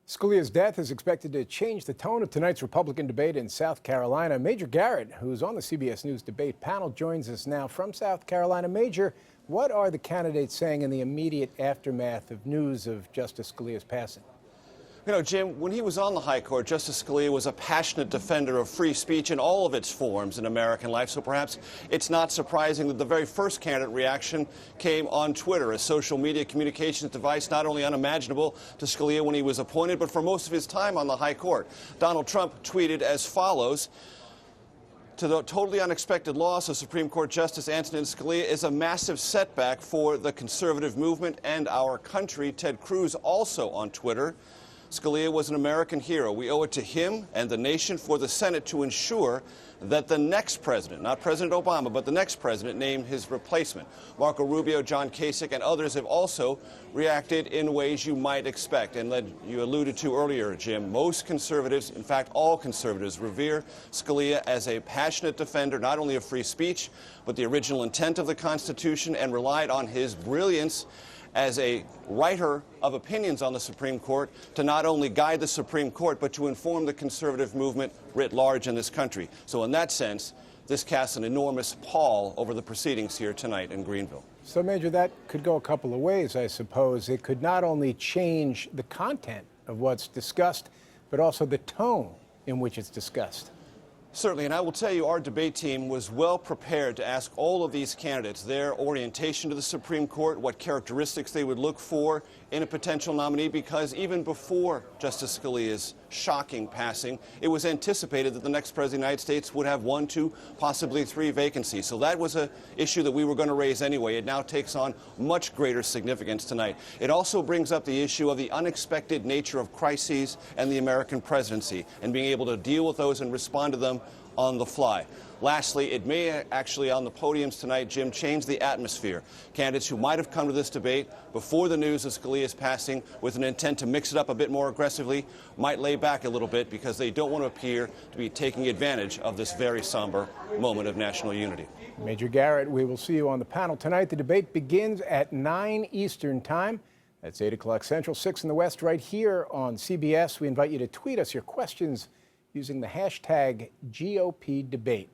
Scalia's death is expected to change the tone of tonight's Republican debate in South Carolina. Major Garrett, who's on the CBS News debate panel, joins us now from South Carolina. Major, what are the candidates saying in the immediate aftermath of news of Justice Scalia's passing? You know, Jim, when he was on the High Court, Justice Scalia was a passionate defender of free speech in all of its forms in American life, so perhaps it's not surprising that the very first candidate reaction came on Twitter, a social media communications device not only unimaginable to Scalia when he was appointed, but for most of his time on the High Court. Donald Trump tweeted as follows: "To the totally unexpected loss of Supreme Court Justice Antonin Scalia is a massive setback for the conservative movement and our country." Ted Cruz also on Twitter: "Scalia was an American hero. We owe it to him and the nation for the Senate to ensure that the next president, not President Obama, but the next president, named his replacement." Marco Rubio, John Kasich, and others have also reacted in ways you might expect. And you alluded to earlier, Jim, most conservatives, in fact, all conservatives, revere Scalia as a passionate defender, not only of free speech, but the original intent of the Constitution, and relied on his brilliance as a writer of opinions on the Supreme Court to not only guide the Supreme Court, but to inform the conservative movement writ large in this country. So in that sense, this casts an enormous pall over the proceedings here tonight in Greenville. So, Major, that could go a couple of ways, I suppose. It could not only change the content of what's discussed, but also the tone in which it's discussed. Certainly, and I will tell you, our debate team was well prepared to ask all of these candidates their orientation to the Supreme Court, what characteristics they would look for in a potential nominee, because even before Justice Scalia's shocking passing, it was anticipated that the next president of the United States would have 1, 2, possibly 3 vacancies. So that was an issue that we were going to raise anyway. It now takes on much greater significance tonight. It also brings up the issue of the unexpected nature of crises and the American presidency, and being able to deal with those and respond to them on the fly. Lastly, it may actually, on the podiums tonight, Jim, change the atmosphere. Candidates who might have come to this debate before the news of Scalia's passing with an intent to mix it up a bit more aggressively might lay back a little bit, because they don't want to appear to be taking advantage of this very somber moment of national unity. Major Garrett, we will see you on the panel tonight. The debate begins at 9 Eastern Time. That's 8 o'clock Central, 6 in the West, right here on CBS. We invite you to tweet us your questions using the hashtag GOP debate.